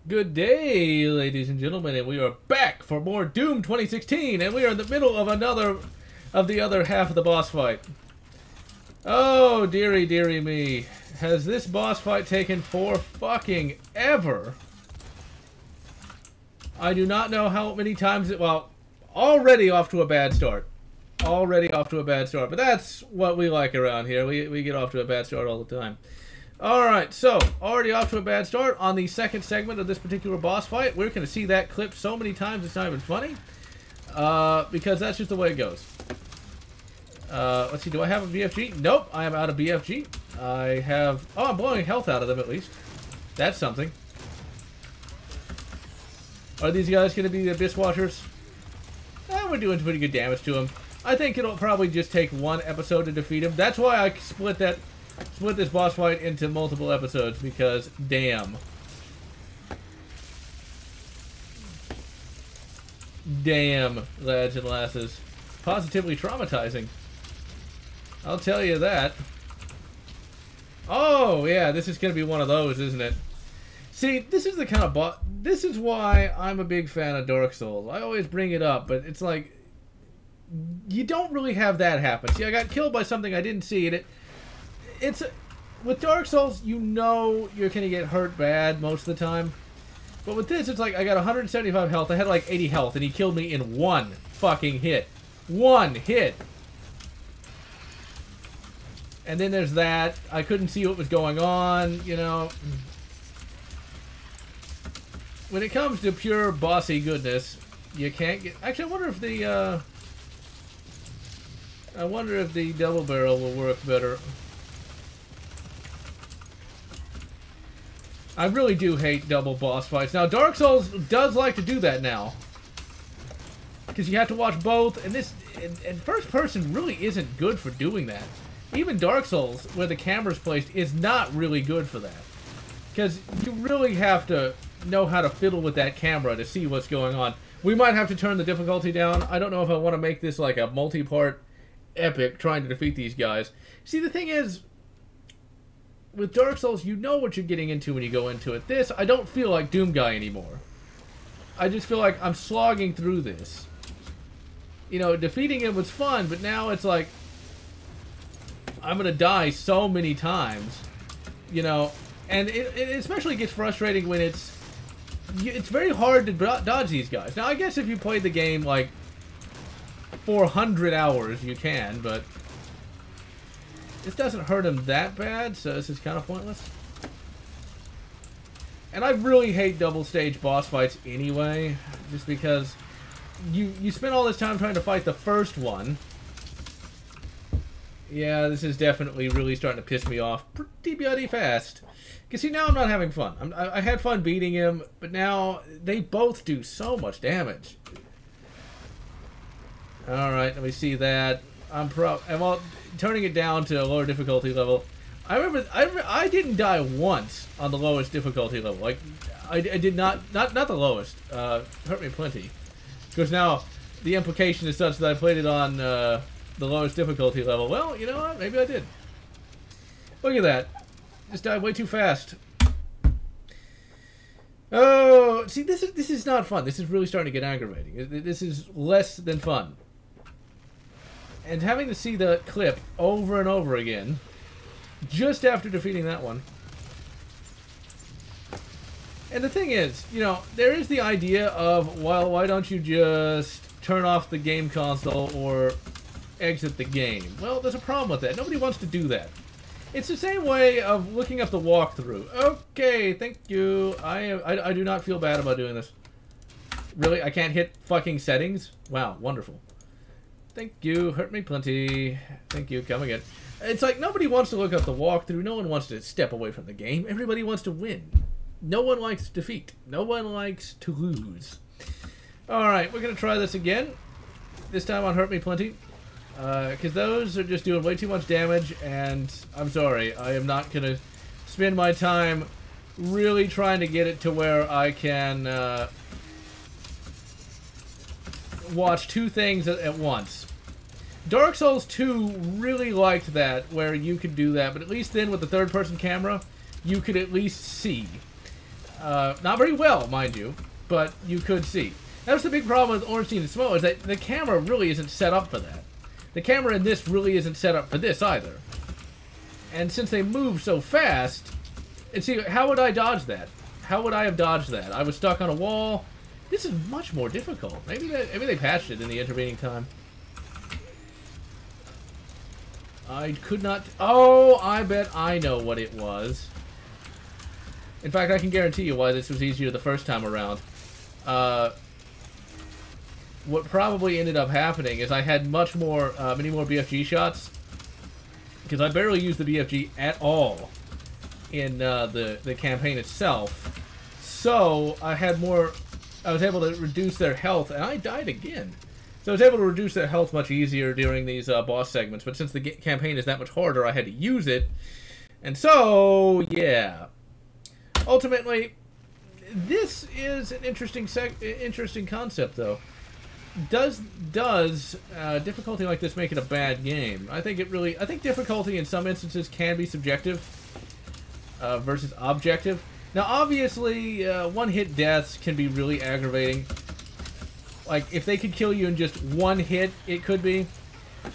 Good day, ladies and gentlemen, and we are back for more Doom 2016, and we are in the middle of the other half of the boss fight. Oh, dearie, dearie me. Has this boss fight taken for fucking ever? I do not know how many times it... Well, already off to a bad start. Already off to a bad start. But that's what we like around here. We get off to a bad start all the time. Alright, so, already off to a bad start on the second segment of this particular boss fight. We're going to see that clip so many times it's not even funny. Because that's just the way it goes. Let's see, do I have a BFG? Nope, I am out of BFG. I have... Oh, I'm blowing health out of them at least. That's something. Are these guys going to be the Abyss Watchers? We're doing pretty good damage to them. I think it'll probably just take one episode to defeat him. That's why I split this boss fight into multiple episodes, because damn. Damn, lads and lasses. Positively traumatizing. I'll tell you that. Oh, yeah, this is going to be one of those, isn't it? See, this is the kind of boss... This is why I'm a big fan of Dark Souls. I always bring it up, but it's like... You don't really have that happen. See, I got killed by something I didn't see, and it's... With Dark Souls, you know you're going to get hurt bad most of the time. But with this, it's like I got 175 health. I had like 80 health, and he killed me in one fucking hit. One hit! And then there's that. I couldn't see what was going on, you know. When it comes to pure bossy goodness, you can't get... Actually, I wonder if the double barrel will work better. I really do hate double boss fights. Now, Dark Souls does like to do that now. Because you have to watch both, and this... And first person really isn't good for doing that. Even Dark Souls, where the camera's placed, is not really good for that. Because you really have to know how to fiddle with that camera to see what's going on. We might have to turn the difficulty down. I don't know if I want to make this like a multi-part epic trying to defeat these guys. See, the thing is, with Dark Souls, you know what you're getting into when you go into it. This, I don't feel like Doom Guy anymore. I just feel like I'm slogging through this. You know, defeating him was fun, but now it's like I'm gonna die so many times, you know, and it especially gets frustrating when it's very hard to dodge these guys. Now, I guess if you played the game like 400 hours, you can, but this doesn't hurt him that bad, so this is kind of pointless. And I really hate double stage boss fights anyway, just because you spend all this time trying to fight the first one. Yeah, this is definitely really starting to piss me off pretty bloody fast. Because, see, now I'm not having fun. I had fun beating him, but now they both do so much damage. Alright, let me see that. Well, turning it down to a lower difficulty level. I remember I didn't die once on the lowest difficulty level. Like, I did not the lowest. Hurt me plenty. Because now the implication is such that I played it on the lowest difficulty level. Well, you know what? Maybe I did. Look at that. Just died way too fast. Oh, see, this is not fun. This is really starting to get aggravating. This is less than fun. And having to see the clip over and over again, just after defeating that one. And the thing is, you know, there is the idea of, well, why don't you just turn off the game console or exit the game? Well, there's a problem with that. Nobody wants to do that. It's the same way of looking up the walkthrough. Okay, thank you. I do not feel bad about doing this. Really? I can't hit fucking settings? Wow, wonderful. Thank you. Hurt me plenty. Thank you. Come again. It's like nobody wants to look up the walkthrough. No one wants to step away from the game. Everybody wants to win. No one likes defeat. No one likes to lose. Alright, we're going to try this again. This time on Hurt Me Plenty. Because those are just doing way too much damage, and I'm sorry, I am not going to spend my time really trying to get it to where I can watch two things at once. Dark Souls 2 really liked that, where you could do that, but at least then with the third-person camera, you could at least see. Not very well, mind you, but you could see. That was the big problem with Ornstein and Smo, is that the camera really isn't set up for that. The camera in this really isn't set up for this either. And since they move so fast, and see, how would I dodge that? How would I have dodged that? I was stuck on a wall. This is much more difficult. Maybe they patched it in the intervening time. I could not... Oh, I bet I know what it was. In fact, I can guarantee you why this was easier the first time around. What probably ended up happening is I had many more BFG shots, because I barely used the BFG at all in the campaign itself. So I was able to reduce their health, and I died again. So I was able to reduce their health much easier during these boss segments, but since the campaign is that much harder, I had to use it. And so, yeah. Ultimately, this is an interesting concept, though. Does difficulty like this make it a bad game? I think difficulty in some instances can be subjective versus objective. Now, obviously, one-hit deaths can be really aggravating. Like, if they could kill you in just one hit, it could be.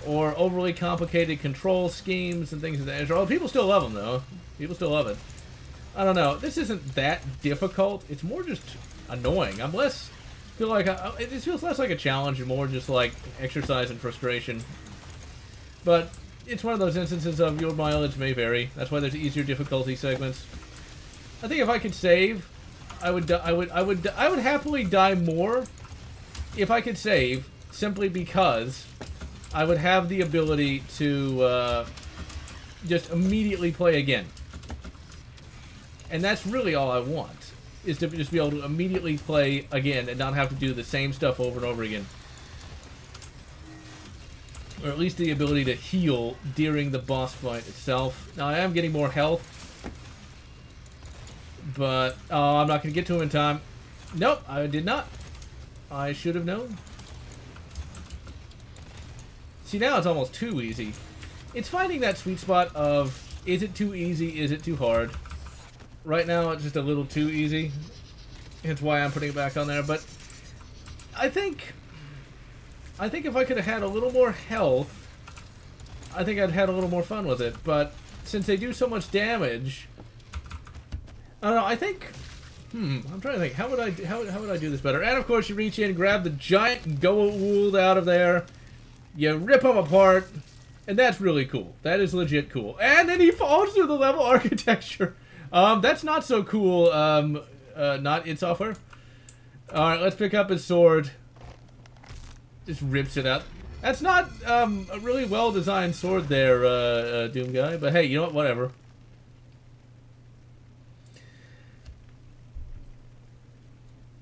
Or overly complicated control schemes and things of that nature. People still love them, though. People still love it. I don't know. This isn't that difficult. It's more just annoying. It feels less like a challenge and more just like exercise and frustration. But it's one of those instances of your mileage may vary. That's why there's easier difficulty segments. I think if I could save, I would happily die more if I could save, simply because I would have the ability to just immediately play again. And that's really all I want, is to just be able to immediately play again and not have to do the same stuff over and over again. Or at least the ability to heal during the boss fight itself. Now, I am getting more health, but I'm not going to get to him in time. Nope, I did not. I should have known. See, now it's almost too easy. It's finding that sweet spot of, is it too easy, is it too hard? Right now, it's just a little too easy. Hence why I'm putting it back on there. But I think if I could have had a little more health, I think I'd had a little more fun with it. But since they do so much damage, I don't know. I think, I'm trying to think. How would I do this better? And of course, you reach in, grab the giant goa'uld out of there, you rip them apart, and that's really cool. That is legit cool. And then he falls through the level architecture. That's not so cool, not id Software. Alright, let's pick up his sword. Just rips it out. That's not, a really well-designed sword there, Doom Guy, but hey, you know what, whatever.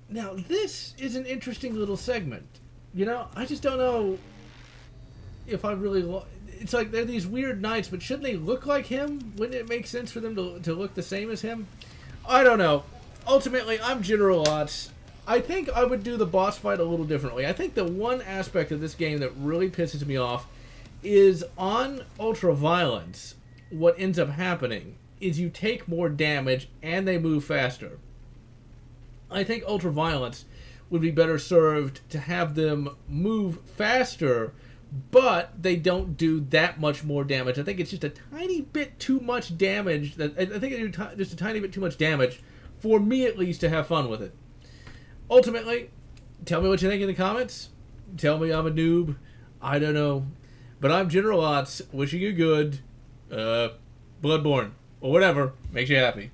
Now, this is an interesting little segment. You know, I just don't know if I really... It's like they're these weird knights, but shouldn't they look like him? Wouldn't it make sense for them to look the same as him? I don't know. Ultimately, I'm GeneralLotz. I think I would do the boss fight a little differently. I think the one aspect of this game that really pisses me off is on Ultraviolence, what ends up happening is you take more damage and they move faster. I think Ultraviolence would be better served to have them move faster, but they don't do that much more damage. I think it's just a tiny bit too much damage. I think they do just a tiny bit too much damage, for me at least, to have fun with it. Ultimately, tell me what you think in the comments. Tell me I'm a noob. I don't know. But I'm GeneralLotz, wishing you good. Bloodborne, or whatever, makes you happy.